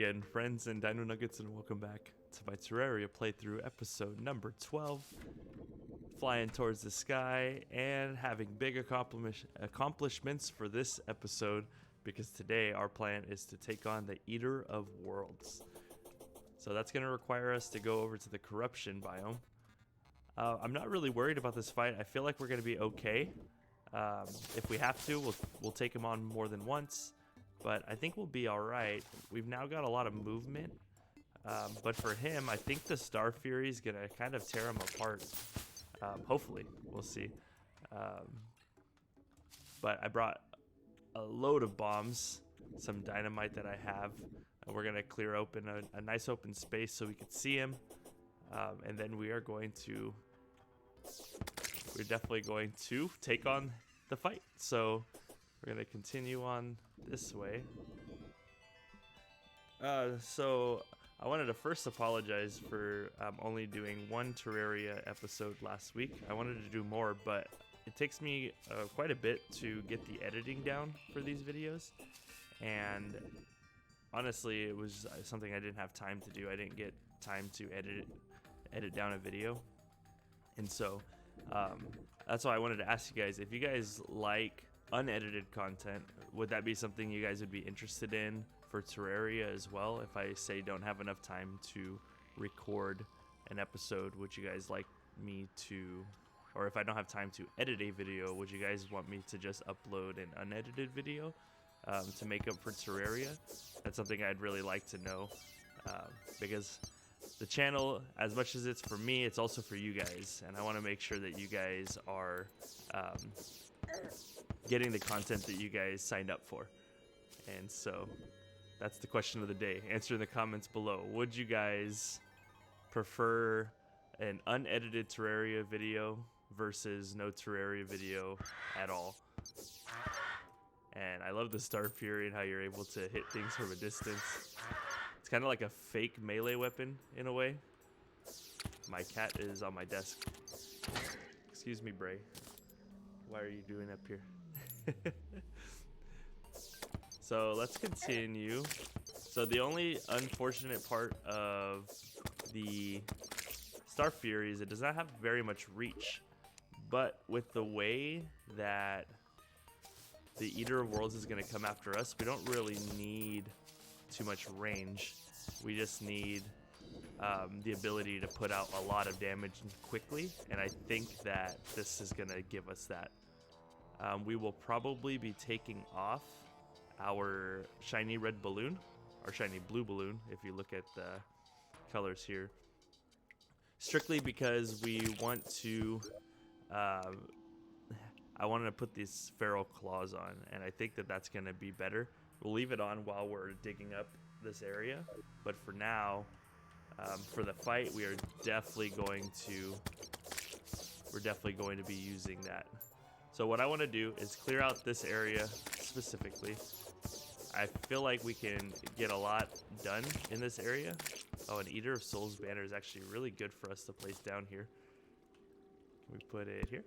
again, friends and Dino Nuggets, and welcome back to my Terraria playthrough episode number 12. Flying towards the sky and having big accomplishments for this episode, because today our plan is to take on the Eater of Worlds. So that's going to require us to go over to the corruption biome. I'm not really worried about this fight. I feel like we're going to be okay. If we have to, we'll take him on more than once. But I think we'll be alright. We've now got a lot of movement. But for him, I think the Star Fury is going to kind of tear him apart. Hopefully. We'll see. But I brought a load of bombs. Some dynamite that I have. We're going to clear open a nice open space so we can see him. And then we're definitely going to take on the fight. So we're going to continue on this way. So I wanted to first apologize for only doing one Terraria episode last week. I wanted to do more, but it takes me quite a bit to get the editing down for these videos. And honestly, it was something I didn't have time to do. I didn't get time to edit down a video. And so that's why I wanted to ask you guys, if you guys like unedited content, would that be something you guys would be interested in for Terraria as well? If I say don't have enough time to record an episode, would you guys like me to, or if I don't have time to edit a video, would you guys want me to just upload an unedited video to make up for Terraria? That's something I'd really like to know, because the channel, as much as it's for me, it's also for you guys, and I want to make sure that you guys are getting the content that you guys signed up for. And so that's the question of the day. Answer in the comments below. Would you guys prefer an unedited Terraria video versus no Terraria video at all? And I love the Star Fury and how you're able to hit things from a distance. It's kind of like a fake melee weapon in a way. My cat is on my desk. Excuse me, Bray. Why are you doing up here? So let's continue. So the only unfortunate part of the Star Fury is it does not have very much reach. But with the way that the Eater of Worlds is going to come after us, we don't really need too much range. We just need the ability to put out a lot of damage quickly, and I think that this is going to give us that. We will probably be taking off our shiny red balloon, or shiny blue balloon, if you look at the colors here, strictly because we want to I wanted to put these feral claws on, and I think that that's going to be better. We'll leave it on while we're digging up this area, but for now, for the fight, we're definitely going to be using that. So what I want to do is clear out this area specifically. I feel like we can get a lot done in this area. Oh, an Eater of Souls banner is actually really good for us to place down here. Can we put it here?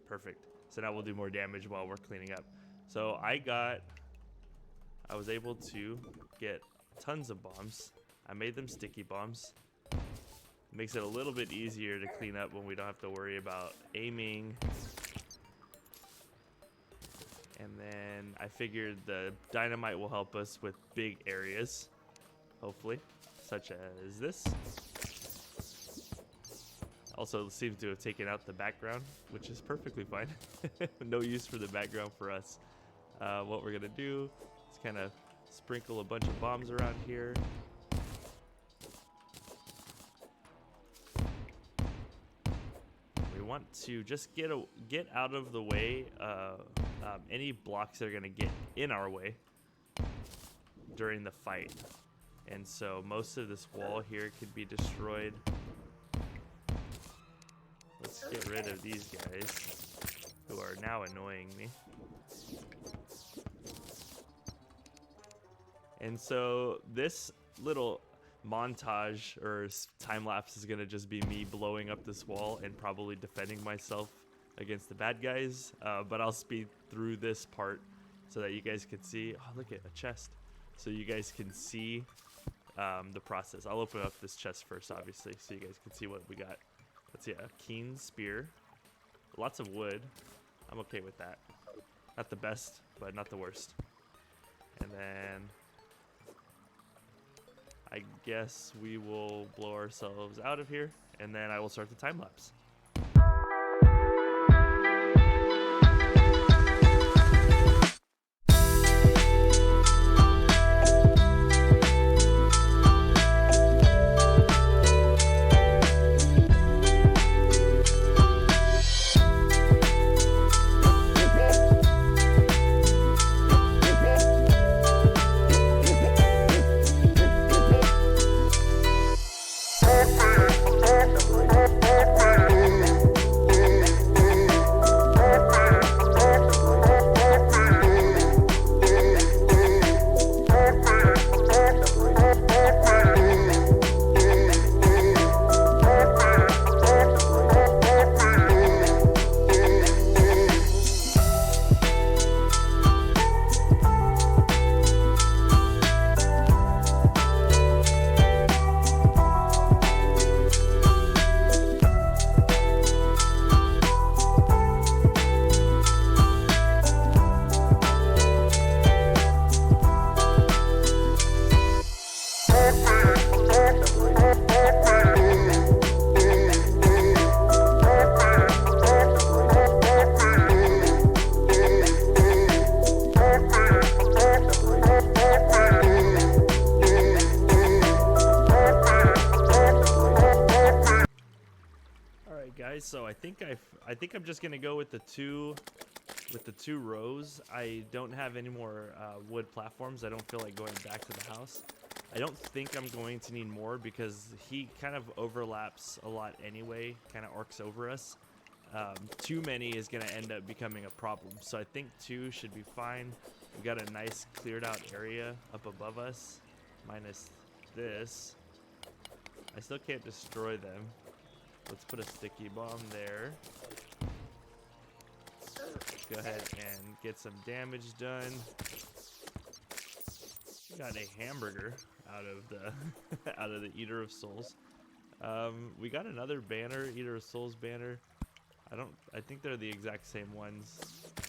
Perfect. So now we'll do more damage while we're cleaning up. So I was able to get tons of bombs. I made them sticky bombs. Makes it a little bit easier to clean up when we don't have to worry about aiming. And then I figured the dynamite will help us with big areas, hopefully, such as this. Also seems to have taken out the background, which is perfectly fine. No use for the background for us. What we're gonna do is kind of sprinkle a bunch of bombs around here. We want to just get out of the way any blocks that are gonna get in our way during the fight. And so most of this wall here could be destroyed. Let's get rid of these guys who are now annoying me. And so this little montage or time lapse is going to just be me blowing up this wall and probably defending myself against the bad guys. But I'll speed through this part so that you guys can see. Oh, look at a chest. So you guys can see the process. I'll open up this chest first, obviously, so you guys can see what we got. Let's see, a keen spear, lots of wood. I'm okay with that. Not the best, but not the worst. And then I guess we will blow ourselves out of here, and then I will start the time lapse. So I think I'm just gonna go with the two rows. I don't have any more wood platforms. I don't feel like going back to the house. I don't think I'm going to need more because he kind of overlaps a lot anyway, kind of arcs over us. Too many is gonna end up becoming a problem. So I think 2 should be fine. We got a nice cleared out area up above us, minus this. I still can't destroy them. Let's put a sticky bomb there. Go ahead and get some damage done. Got a hamburger out of the out of the Eater of Souls. We got another banner, Eater of Souls banner. I think they're the exact same ones,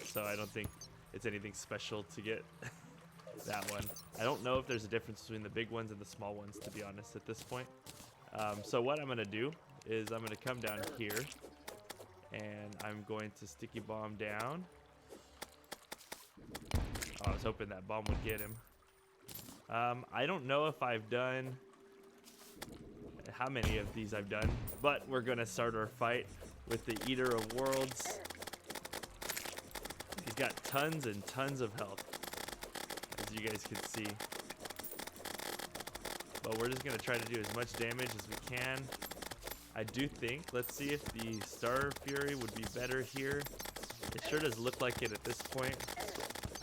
so I don't think it's anything special to get that one. I don't know if there's a difference between the big ones and the small ones, to be honest, at this point. So what I'm gonna do is I'm going to come down here and I'm going to sticky bomb down. Oh, I was hoping that bomb would get him. I don't know if I've done how many of these I've done, but we're going to start our fight with the Eater of Worlds. He's got tons and tons of health, as you guys can see. But we're just going to try to do as much damage as we can. I do think, let's see if the Star Fury would be better here. It sure does look like it at this point.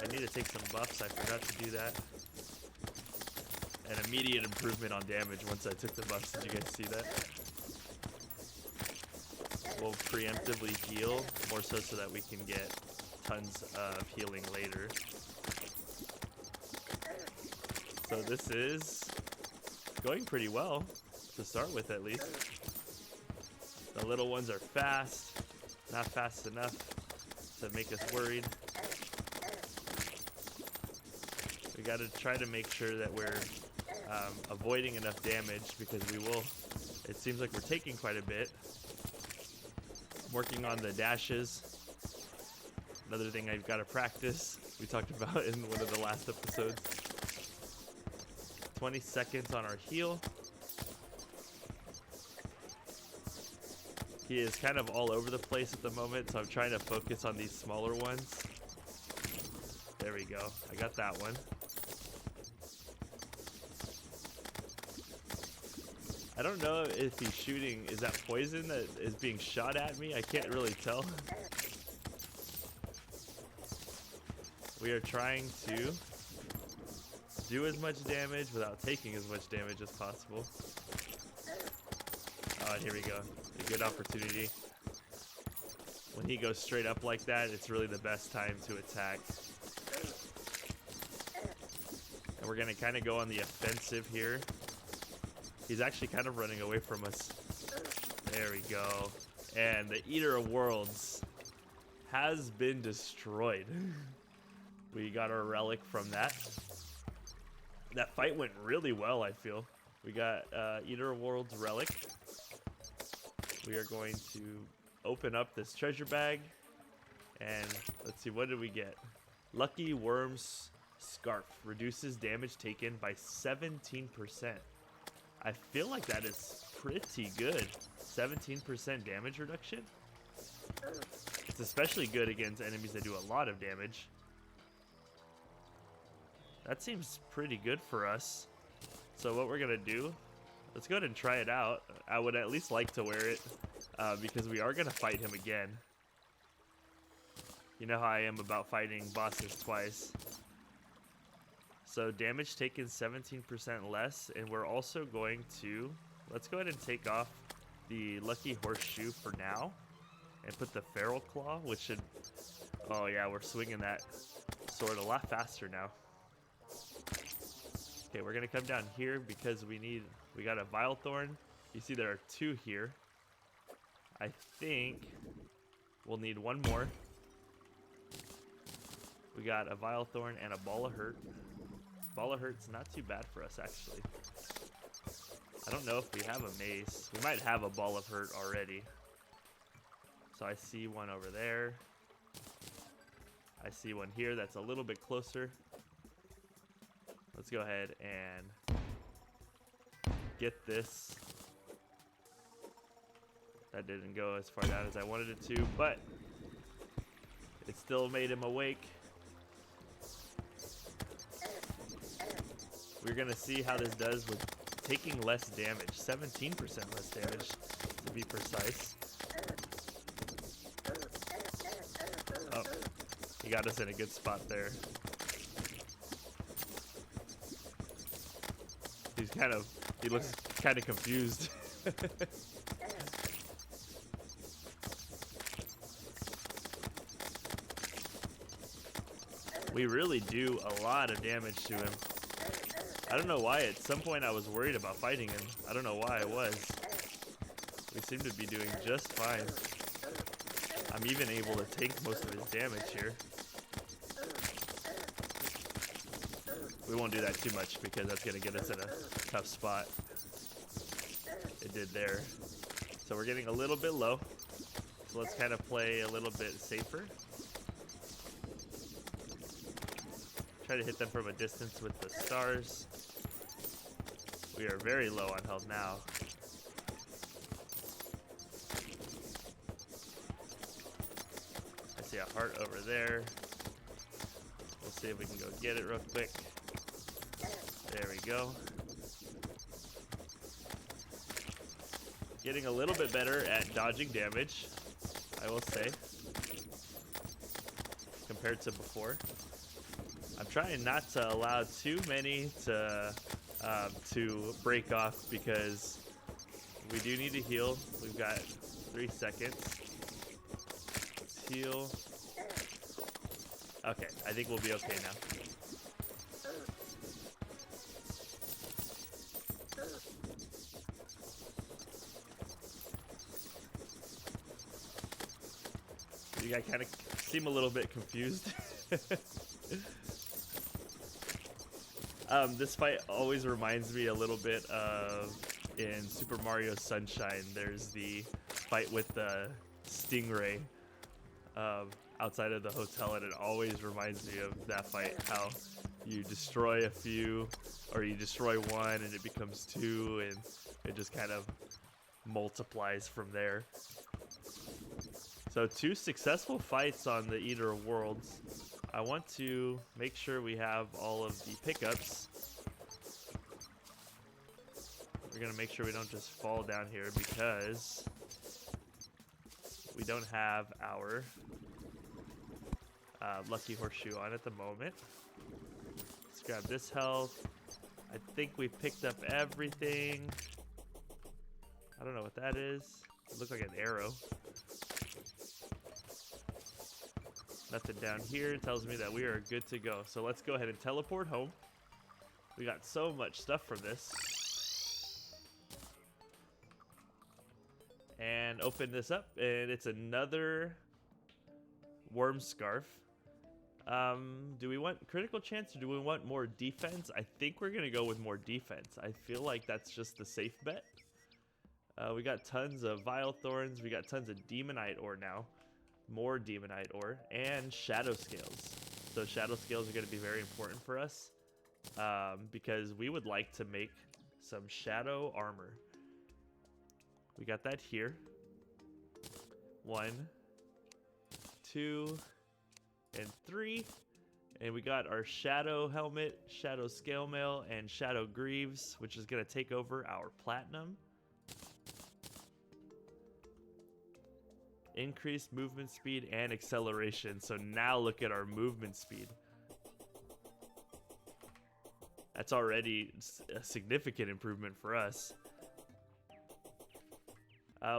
I need to take some buffs, I forgot to do that. An immediate improvement on damage once I took the buffs, did you guys see that? We'll preemptively heal, more so that we can get tons of healing later. So this is going pretty well, to start with at least. The little ones are fast, not fast enough to make us worried. We got to try to make sure that we're avoiding enough damage because we will. It seems like we're taking quite a bit. I'm working on the dashes. Another thing I've got to practice. We talked about in one of the last episodes. 20 seconds on our heal. He is kind of all over the place at the moment, so I'm trying to focus on these smaller ones. There we go. I got that one. I don't know if he's shooting. Is that poison that is being shot at me? I can't really tell. We are trying to do as much damage without taking as much damage as possible. Oh, and here we go. A good opportunity. When he goes straight up like that, it's really the best time to attack. And we're going to kind of go on the offensive here. He's actually kind of running away from us. There we go. And the Eater of Worlds has been destroyed. We got our relic from that. That fight went really well, I feel. We got Eater of Worlds relic. We are going to open up this treasure bag. And let's see, what did we get? Lucky Worm's Scarf reduces damage taken by 17%. I feel like that is pretty good. 17% damage reduction. It's especially good against enemies that do a lot of damage. That seems pretty good for us. So what we're gonna do, let's go ahead and try it out. I would at least like to wear it because we are gonna fight him again. You know how I am about fighting bosses twice. So damage taken 17% less, and we're also going to, let's go ahead and take off the Lucky Horseshoe for now, and put the Feral Claw, which should, oh yeah, we're swinging that sword a lot faster now. Okay, we're gonna come down here because we got a Vile Thorn. You see there are 2 here. I think we'll need 1 more. We got a Vile Thorn and a Ball of Hurt. Ball of Hurt's not too bad for us, actually. I don't know if we have a mace. We might have a Ball of Hurt already. So I see one over there. I see one here that's a little bit closer. Let's go ahead and get this. That didn't go as far down as I wanted it to, but it still made him awake. We're gonna see how this does with taking less damage. 17% less damage, to be precise. Oh, he got us in a good spot there. He looks kind of confused. We really do a lot of damage to him. I don't know why. At some point I was worried about fighting him. I don't know why I was. We seem to be doing just fine. I'm even able to tank most of his damage here. We won't do that too much because that's going to get us in a tough spot. It did there. So we're getting a little bit low. So let's kind of play a little bit safer. Try to hit them from a distance with the stars. We are very low on health now. I see a heart over there. We'll see if we can go get it real quick. There we go. Getting a little bit better at dodging damage, I will say, compared to before. I'm trying not to allow too many to break off because we do need to heal. We've got 3 seconds. Let's heal. Okay, I think we'll be okay now. You guys kind of seem a little bit confused. This fight always reminds me a little bit of in Super Mario Sunshine. There's the fight with the stingray outside of the hotel, and it always reminds me of that fight, how you destroy a few, or you destroy one and it becomes 2, and it just kind of multiplies from there. So 2 successful fights on the Eater of Worlds. I want to make sure we have all of the pickups. We're going to make sure we don't just fall down here because we don't have our Lucky Horseshoe on at the moment. Let's grab this health. I think we picked up everything. I don't know what that is. It looks like an arrow. Nothing down here tells me that we are good to go. So let's go ahead and teleport home. We got so much stuff from this. open this up, and it's another worm scarf. Do we want critical chance or do we want more defense? I think we're gonna go with more defense. I feel like that's just the safe bet. We got tons of vile thorns. We got tons of demonite ore now. More demonite ore and shadow scales. So shadow scales are gonna be very important for us because we would like to make some shadow armor. We got that here. 1, 2, and 3. And we got our shadow helmet, shadow scale mail, and shadow greaves, which is going to take over our platinum. Increased movement speed and acceleration. So now look at our movement speed. That's already a significant improvement for us.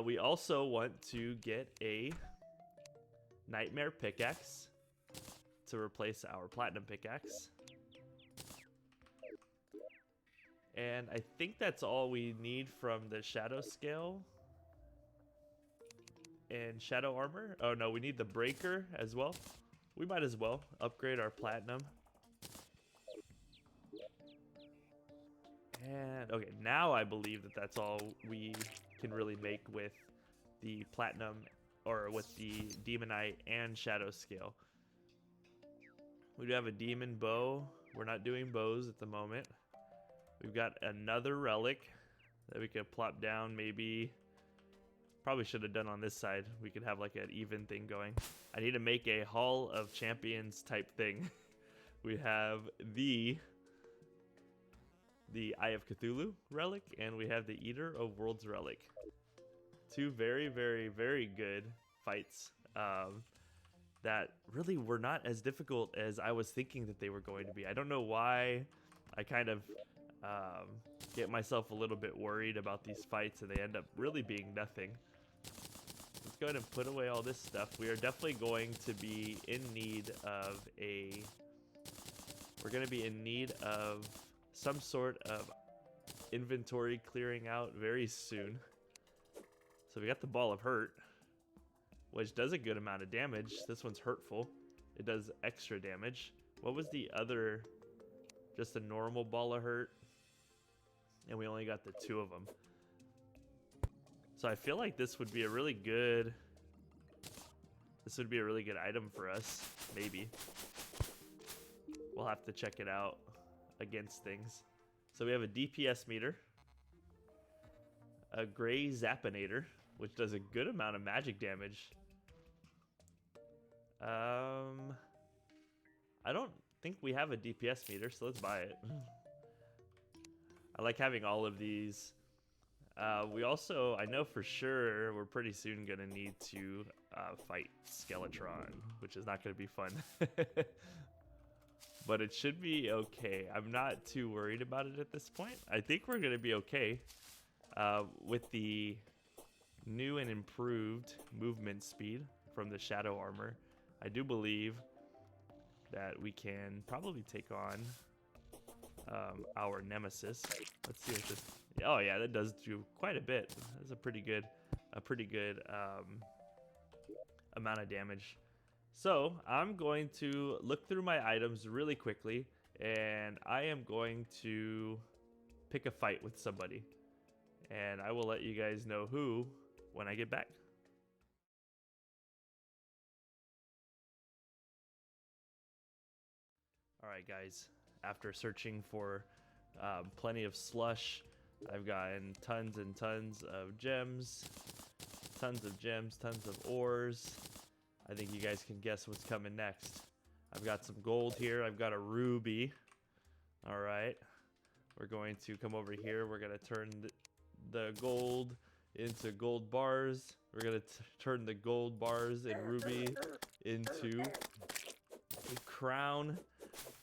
We also want to get a nightmare pickaxe to replace our platinum pickaxe. And I think that's all we need from the shadow scale and shadow armor. Oh no, we need the breaker as well. We might as well upgrade our platinum. And okay, now I believe that that's all we can really make with the platinum or with the demonite and shadow scale. We do have a demon bow. We're not doing bows at the moment. We've got another relic that we could plop down. Maybe probably should have done on this side. We could have like an even thing going. I need to make a Hall of Champions type thing. We have the Eye of Cthulhu relic, and we have the Eater of Worlds relic. Two very, very, very good fights that really were not as difficult as I was thinking that they were going to be. I don't know why I kind of get myself a little bit worried about these fights, and they end up really being nothing. Let's go ahead and put away all this stuff. We are definitely going to be in need of a... We're going to be in need of some sort of inventory clearing out very soon. So we got the Ball of Hurt, which does a good amount of damage. This one's hurtful. It does extra damage. What was the other? Just a normal Ball of Hurt. And we only got the 2 of them. So I feel like this would be a really good... This would be a really good item for us. Maybe. We'll have to check it out against things. So we have a DPS meter, a gray Zappinator, which does a good amount of magic damage. I don't think we have a DPS meter, so let's buy it. I like having all of these. We also, I know for sure, we're pretty soon gonna need to fight Skeletron, which is not gonna be fun. But it should be okay. I'm not too worried about it at this point. I think we're going to be okay with the new and improved movement speed from the shadow armor. I do believe that we can probably take on our nemesis. Let's see what this... Oh yeah, that does do quite a bit. That's a pretty good amount of damage. So I'm going to look through my items really quickly, and I am going to pick a fight with somebody, and I will let you guys know who when I get back. All right, guys, after searching for plenty of slush, I've gotten tons and tons of gems, tons of ores. I think you guys can guess what's coming next. I've got some gold here. I've got a ruby. All right. We're going to come over here. We're going to turn the gold into gold bars. We're going to turn the gold bars and ruby into a crown.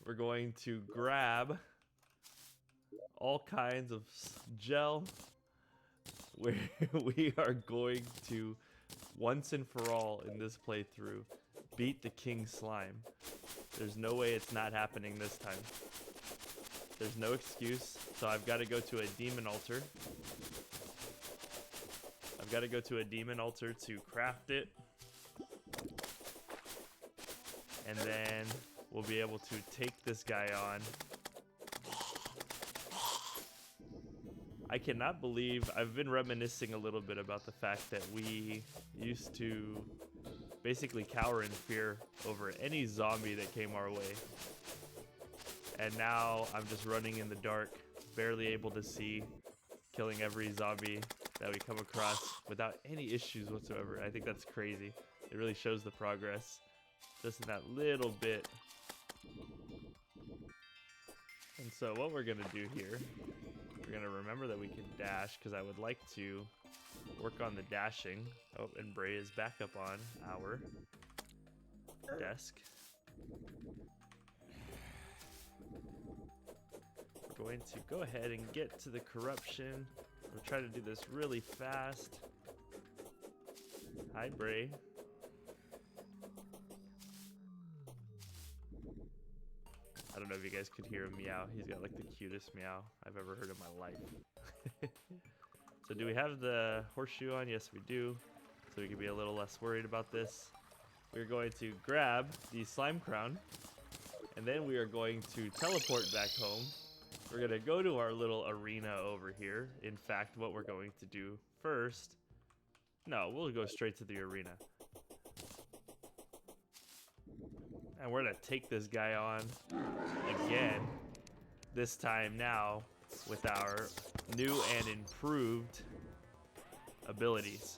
We're going to grab all kinds of gel. We are going to, once and for all in this playthrough, beat the King Slime. There's no way it's not happening this time. There's no excuse, so I've got to go to a demon altar. I've got to go to a demon altar to craft it. And then we'll be able to take this guy on. I cannot believe, I've been reminiscing a little bit about the fact that we used to basically cower in fear over any zombie that came our way. And now I'm just running in the dark, barely able to see, killing every zombie that we come across without any issues whatsoever. I think that's crazy. It really shows the progress just in that little bit. And so what we're gonna do here, we're gonna remember that we can dash, because I would like to work on the dashing. Oh, and Bray is back up on our desk. We're going to go ahead and get to the corruption. We'll try to do this really fast. Hi, Bray. I don't know if you guys could hear him meow. He's got like the cutest meow I've ever heard in my life. So do we have the horseshoe on? Yes, we do. So we can be a little less worried about this. We're going to grab the slime crown, and then we are going to teleport back home. We're gonna go to our little arena over here. In fact, what we're going to do first, no, we'll go straight to the arena. And we're gonna take this guy on again, this time now with our new and improved abilities.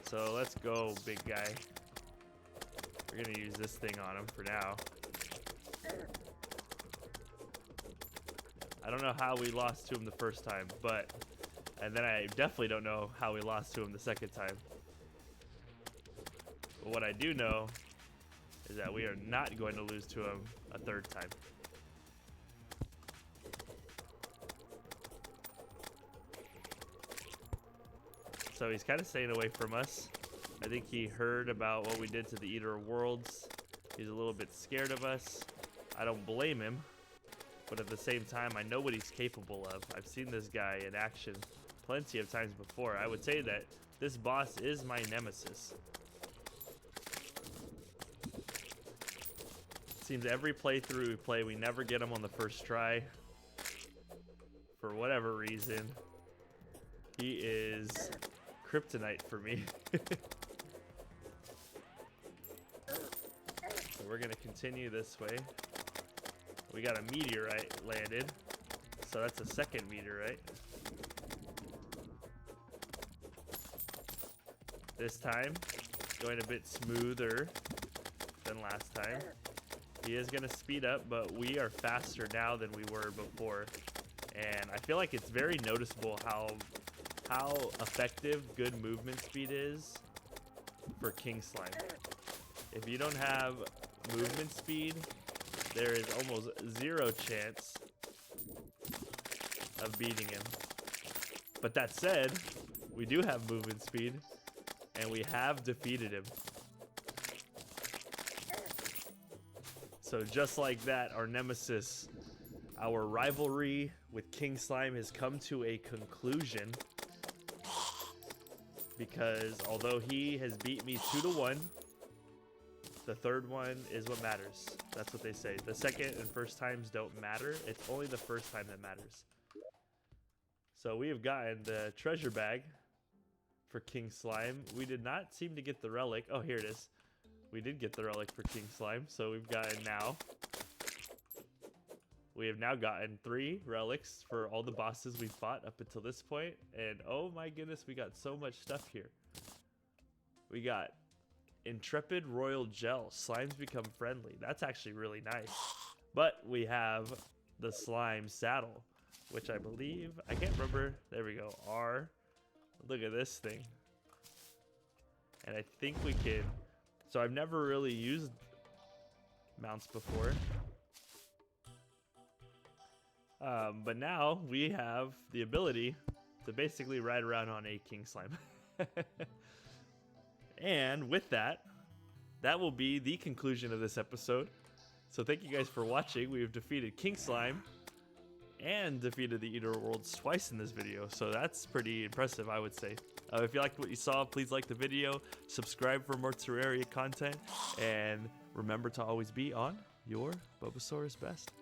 So let's go, big guy. We're gonna use this thing on him for now. I don't know how we lost to him the first time, and then I definitely don't know how we lost to him the second time. But what I do know is that we are not going to lose to him a third time. So he's kind of staying away from us. I think he heard about what we did to the Eater of Worlds. He's a little bit scared of us. I don't blame him, but at the same time, I know what he's capable of. I've seen this guy in action plenty of times before. I would say that this boss is my nemesis. Seems every playthrough we play, we never get him on the first try. For whatever reason. He is kryptonite for me. So we're gonna continue this way. We got a meteorite landed. So that's a second meteorite. This time, going a bit smoother than last time. He is going to speed up, but we are faster now than we were before. And I feel like it's very noticeable how effective good movement speed is for King Slime. If you don't have movement speed, there is almost zero chance of beating him. But that said, we do have movement speed, and we have defeated him. So just like that, our nemesis, our rivalry with King Slime has come to a conclusion. Because although he has beat me 2-1, the third one is what matters. That's what they say. The second and first times don't matter. It's only the first time that matters. So we have gotten the treasure bag for King Slime. We did not seem to get the relic. Oh, here it is. We did get the relic for King Slime, so we've gotten now. We have now gotten 3 relics for all the bosses we fought up until this point, and oh my goodness, we got so much stuff here. We got Intrepid Royal Gel. Slimes become friendly. That's actually really nice. But we have the Slime Saddle, which I believe, I can't remember. There we go. R. Look at this thing. And I think we can. So I've never really used mounts before. But now we have the ability to basically ride around on a King Slime. And with that, that will be the conclusion of this episode. So thank you guys for watching. We have defeated King Slime. and defeated the Eater Worlds twice in this video, so that's pretty impressive, I would say. If you liked what you saw, please like the video, subscribe for more Terraria content, and remember to always be on your Bubbasaurus best.